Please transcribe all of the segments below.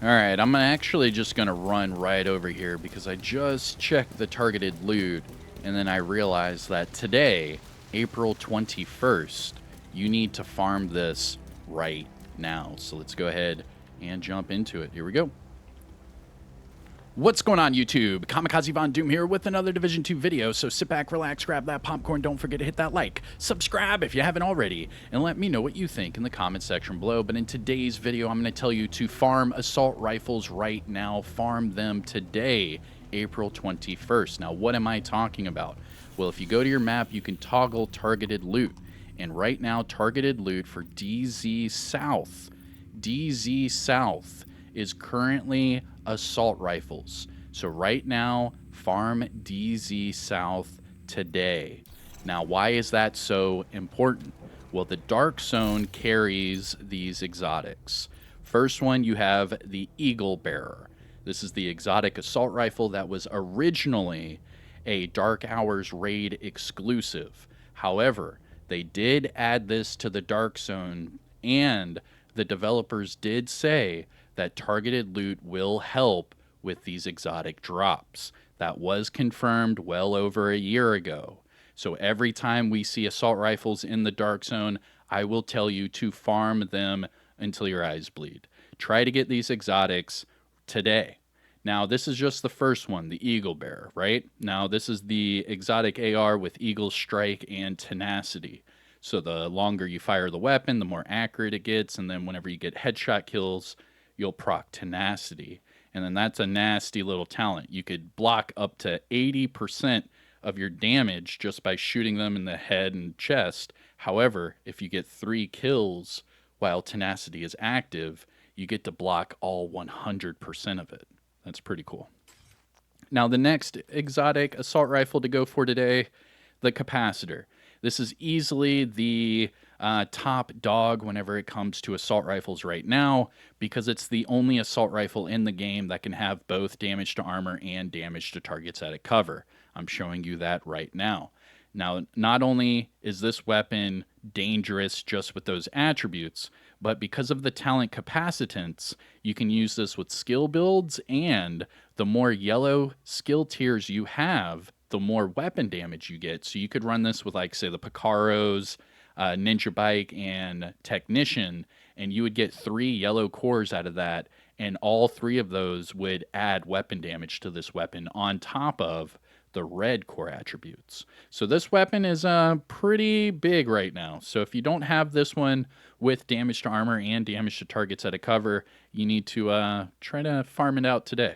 Alright, I'm actually just gonna run right over here because I just checked the targeted loot and then I realized that today, April 21st, you need to farm this right now. So let's go ahead and jump into it. Here we go. What's going on, YouTube? Kamikazevondoom here with another Division 2 video, so sit back, relax, grab that popcorn, don't forget to hit that like, subscribe if you haven't already, and let me know what you think in the comment section below. But in today's video, I'm going to tell you to farm assault rifles right now. Farm them today, April 21st. Now, what am I talking about? Well, if you go to your map, you can toggle targeted loot. And right now, targeted loot for DZ South is currently assault rifles. So right now, farm DZ South today. Now, why is that so important? Well, the Dark Zone carries these exotics. First one, you have the BEARER. This is the exotic assault rifle that was originally a Dark Hours raid exclusive. However, they did add this to the Dark Zone, and the developers did say that targeted loot will help with these exotic drops. That was confirmed well over a year ago. So every time we see assault rifles in the Dark Zone, I will tell you to farm them until your eyes bleed. Try to get these exotics today. Now, this is just the first one, the BEARER, right? Now, this is the exotic AR with Eagle Strike and Tenacity. So the longer you fire the weapon, the more accurate it gets, and then whenever you get headshot kills, you'll proc Tenacity. And then that's a nasty little talent. You could block up to 80% of your damage just by shooting them in the head and chest. However, if you get 3 kills while Tenacity is active, you get to block all 100% of it. That's pretty cool. Now, the next exotic assault rifle to go for today, the Capacitor. This is easily the top dog whenever it comes to assault rifles right now, because it's the only assault rifle in the game that can have both damage to armor and damage to targets at a cover. I'm showing you that right now. Now, not only is this weapon dangerous just with those attributes, but because of the talent capacitance, you can use this with skill builds, and the more yellow skill tiers you have, the more weapon damage you get. So you could run this with, like, say, the Picaros, Ninja Bike, and Technician, and you would get 3 yellow cores out of that, and all 3 of those would add weapon damage to this weapon on top of the red core attributes. So this weapon is pretty big right now. So if you don't have this one with damage to armor and damage to targets at a cover, you need to try to farm it out today.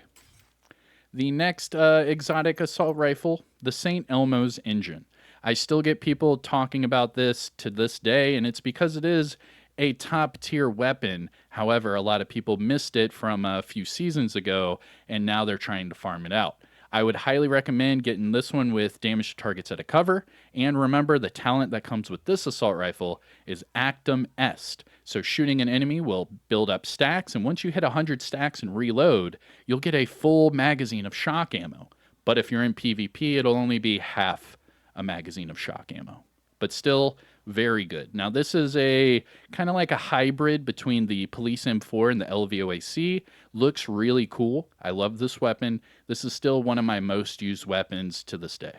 The next exotic assault rifle, the St. Elmo's engine. I still get people talking about this to this day, and it's because it is a top tier weapon. However, a lot of people missed it from a few seasons ago, and now they're trying to farm it out. I would highly recommend getting this one with damage to targets at a cover. And remember, the talent that comes with this assault rifle is Actum Est. So shooting an enemy will build up stacks, and once you hit 100 stacks and reload, you'll get a full magazine of shock ammo. But if you're in PvP, it'll only be half a magazine of shock ammo. But still, very good. Now, this is a kind of like a hybrid between the Police M4 and the LVOAC. Looks really cool. I love this weapon. This is still one of my most used weapons to this day.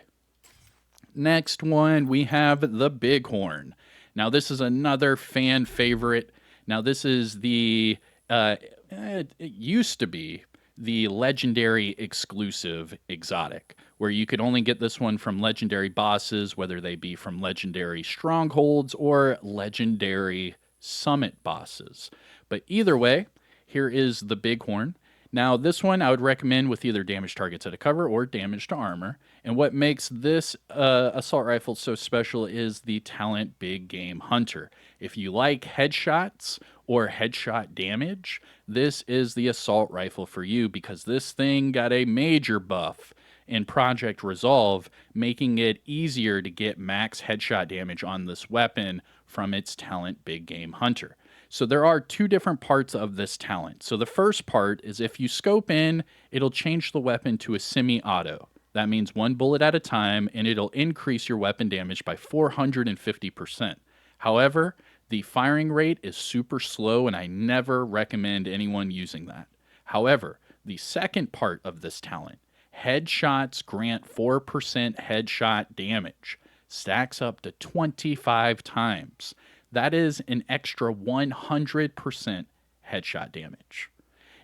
Next one, we have the BIGHORN. Now, this is another fan favorite. Now, this is the, it used to be the legendary exclusive exotic, where you could only get this one from legendary bosses, whether they be from legendary strongholds or legendary summit bosses. But either way, here is the BIGHORN. Now, this one I would recommend with either damage targets at a cover or damage to armor. And what makes this assault rifle so special is the talent Big Game Hunter. If you like headshots or headshot damage, this is the assault rifle for you, because this thing got a major buff in Project Resolve, making it easier to get max headshot damage on this weapon from its talent Big Game Hunter. So there are 2 different parts of this talent. So the first part is if you scope in, it'll change the weapon to a semi-auto. That means 1 bullet at a time, and it'll increase your weapon damage by 450%. However, the firing rate is super slow, and I never recommend anyone using that. However, the second part of this talent, headshots grant 4% headshot damage, stacks up to 25 times. That is an extra 100% headshot damage.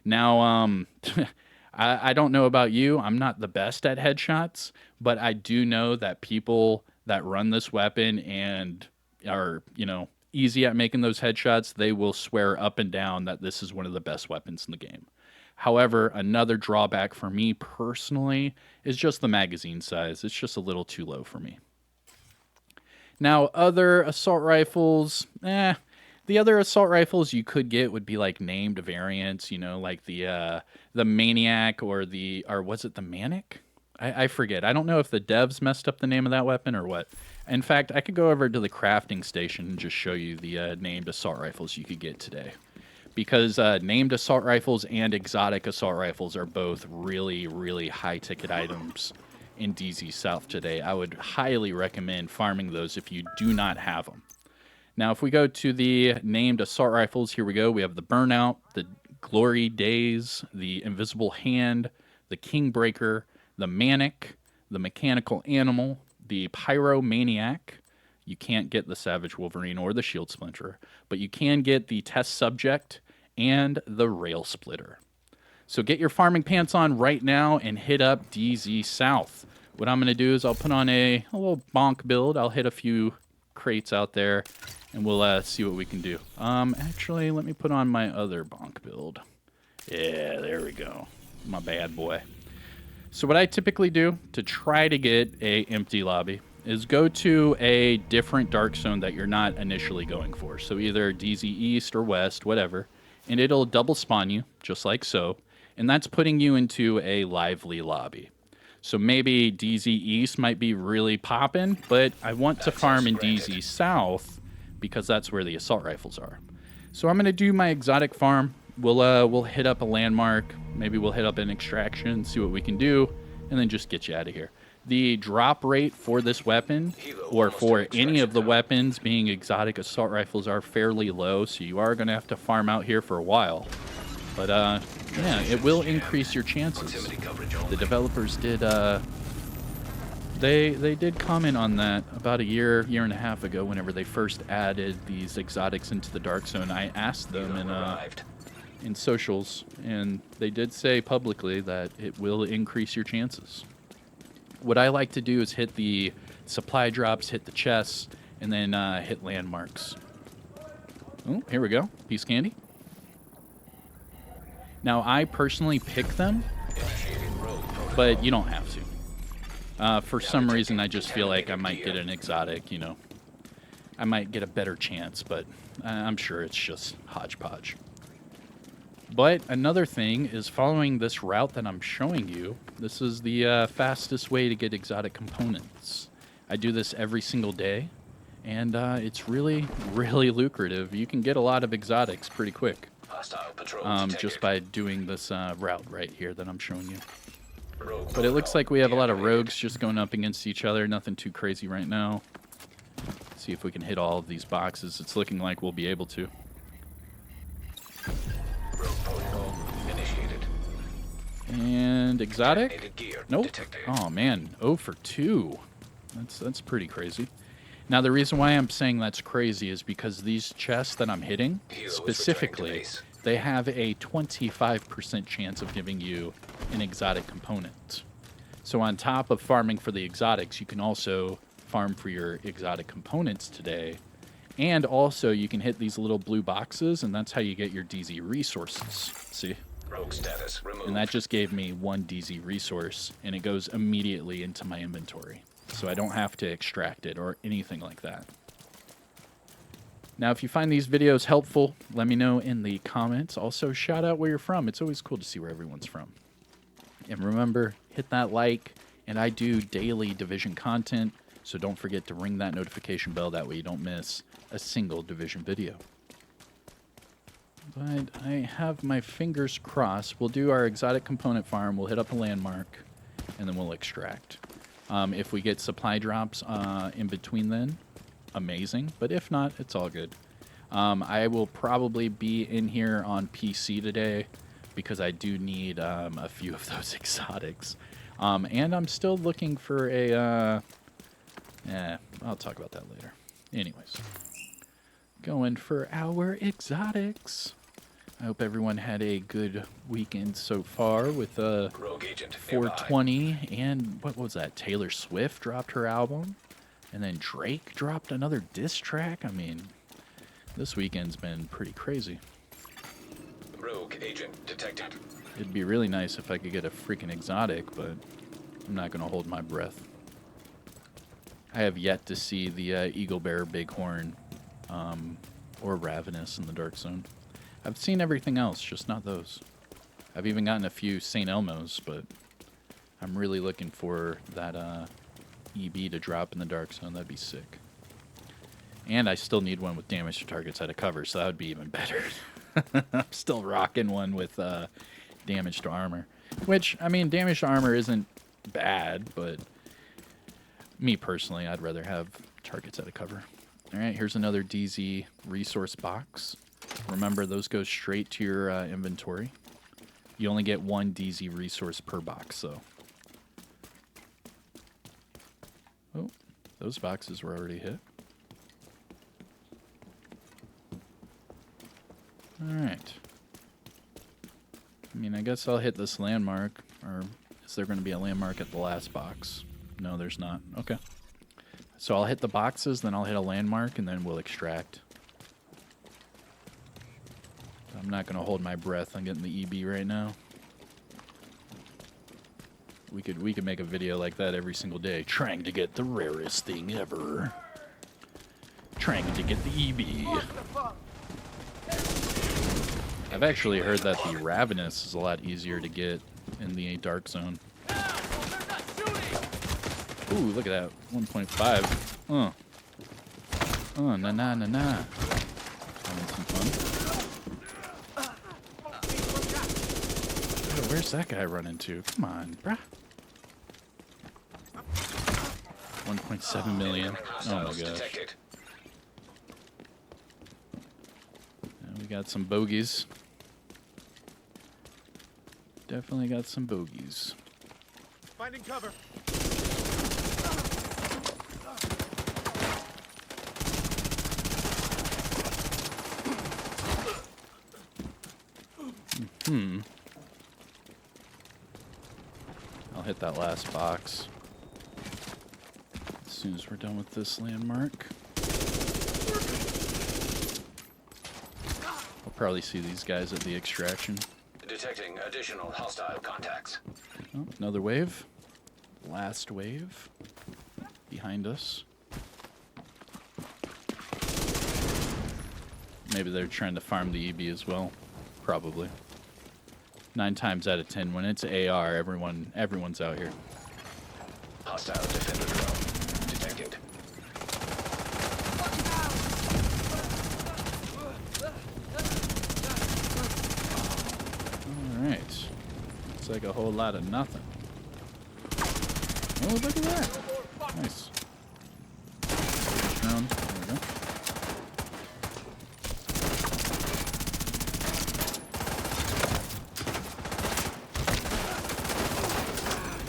Now, I don't know about you. I'm not the best at headshots, but I do know that people that run this weapon and are, easy at making those headshots, they will swear up and down that this is one of the best weapons in the game. However, another drawback for me personally is just the magazine size. It's just a little too low for me. Now, other assault rifles, the other assault rifles you could get would be like named variants, like the Maniac or was it the Manic? I forget. I don't know if the devs messed up the name of that weapon or what. In fact, I could go over to the crafting station and just show you the named assault rifles you could get today. Because named assault rifles and exotic assault rifles are both really, really high-ticket items in DZ South today. I would highly recommend farming those if you do not have them. Now, if we go to the named assault rifles, here we go. We have the Burnout, the Glory Days, the Invisible Hand, the Kingbreaker, the Manic, the Mechanical Animal, the Pyromaniac. You can't get the Savage Wolverine or the Shield Splinter, but you can get the Test Subject and the Rail Splitter. So get your farming pants on right now and hit up DZ South. What I'm going to do is I'll put on a little bonk build. I'll hit a few crates out there, and we'll see what we can do. Actually, let me put on my other bonk build. Yeah, there we go. My bad boy. So what I typically do to try to get a empty lobby is go to a different dark zone that you're not initially going for. So either DZ East or West, whatever, and it'll double spawn you, just like so, and that's putting you into a lively lobby. So maybe DZ East might be really popping, but I want to farm in DZ South because that's where the assault rifles are. So I'm going to do my exotic farm. We'll hit up a landmark. Maybe we'll hit up an extraction, see what we can do, and then just get you out of here. The drop rate for this weapon, or for any of the weapons being exotic assault rifles, are fairly low, so you are going to have to farm out here for a while. But, yeah, it will increase your chances. The developers did, they did comment on that about a year and a half ago whenever they first added these exotics into the Dark Zone. I asked them in socials, and they did say publicly that it will increase your chances. What I like to do is hit the supply drops, hit the chests, and then hit landmarks. Oh, here we go. Piece of candy. Now, I personally pick them, but you don't have to. For some reason, I just feel like I might get an exotic, I might get a better chance, but I'm sure it's just hodgepodge. But another thing is following this route that I'm showing you. This is the fastest way to get exotic components. I do this every single day, and it's really, really lucrative. You can get a lot of exotics pretty quick just by doing this route right here that I'm showing you. But it looks like we have a lot of rogues just going up against each other. Nothing too crazy right now. Let's see if we can hit all of these boxes. It's looking like we'll be able to. And exotic? Nope. Oh man, 0 for 2. That's pretty crazy. Now the reason why I'm saying that's crazy is because these chests that I'm hitting, specifically, they have a 25% chance of giving you an exotic component. So on top of farming for the exotics, you can also farm for your exotic components today. And also you can hit these little blue boxes, and that's how you get your DZ resources. See? Rogue status removed. And that just gave me 1 DZ resource, and it goes immediately into my inventory. So I don't have to extract it or anything like that. Now, if you find these videos helpful, let me know in the comments. Also, shout out where you're from. It's always cool to see where everyone's from. And remember, hit that like, and I do daily Division content, so don't forget to ring that notification bell. That way you don't miss a single Division video. But I have my fingers crossed. We'll do our exotic component farm. We'll hit up a landmark, and then we'll extract. If we get supply drops in between then, amazing. But if not, it's all good. I will probably be in here on PC today. because I do need a few of those exotics. And I'm still looking for a... I'll talk about that later. Anyways, going for our exotics. I hope everyone had a good weekend so far with Rogue agent 420. And what was that? Taylor Swift dropped her album. And then Drake dropped another diss track. I mean, this weekend's been pretty crazy. Rogue agent detected. It'd be really nice if I could get a freaking exotic, but I'm not going to hold my breath. I have yet to see the Eagle Bear Bighorn or Ravenous in the Dark Zone. I've seen everything else, just not those. I've even gotten a few St. Elmos, but I'm really looking for that EB to drop in the Dark Zone. That'd be sick. And I still need one with damage to targets out of cover, so that would be even better. I'm still rocking one with damage to armor. Which, I mean, damage to armor isn't bad, but me personally, I'd rather have targets out of cover. Alright, here's another DZ resource box. Remember, those go straight to your inventory. You only get one DZ resource per box, so. Oh, those boxes were already hit. Alright. I mean, I guess I'll hit this landmark, or is there going to be a landmark at the last box? No, there's not. Okay. So I'll hit the boxes, then I'll hit a landmark, and then we'll extract. I'm not going to hold my breath on getting the EB right now. We could make a video like that every single day, trying to get the rarest thing ever. Trying to get the EB. I've actually heard that the Ravenous is a lot easier to get in the Dark Zone. Ooh, look at that. 1.5. Oh, na. Having some fun. Yo, where's that guy running to? Come on, bruh. 1.7 million. Oh my gosh. And we got some bogeys. Definitely got some bogeys. Finding cover. I'll hit that last box as soon as we're done with this landmark. I'll probably see these guys at the extraction. Detecting additional hostile contacts. Oh, another wave. Last wave. Behind us. Maybe they're trying to farm the EB as well. Probably. 9 times out of 10, when it's AR, everyone's out here. Hostile defender drone detected. Alright. Looks like a whole lot of nothing. Oh, look at that. Nice. Drone. There we go.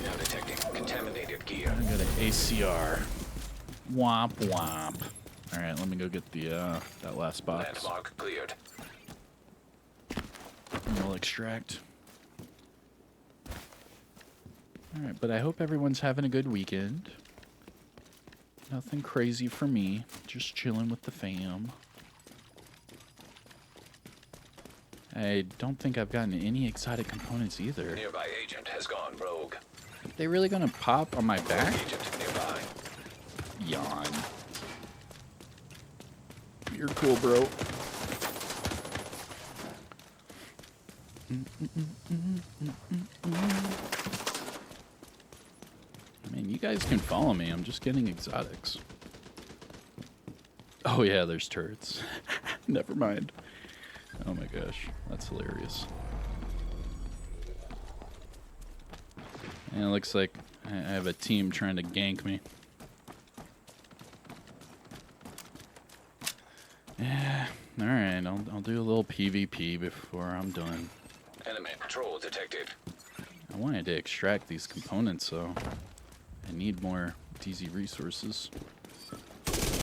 Now detecting contaminated gear. I got an ACR. Womp womp. Alright, let me go get the that last box. Landmark cleared. And we'll extract. Alright, but I hope everyone's having a good weekend. Nothing crazy for me. Just chilling with the fam. I don't think I've gotten any exotic components either. Nearby agent has gone rogue. They really gonna pop on my back? Agent nearby. Yawn. You're cool, bro. I mean, you guys can follow me. I'm just getting exotics. Oh, yeah, there's turrets. Never mind. Oh, my gosh. That's hilarious. And it looks like I have a team trying to gank me. Yeah, alright. I'll do a little PvP before I'm done. Enemy detected. I wanted to extract these components, so I need more DZ resources.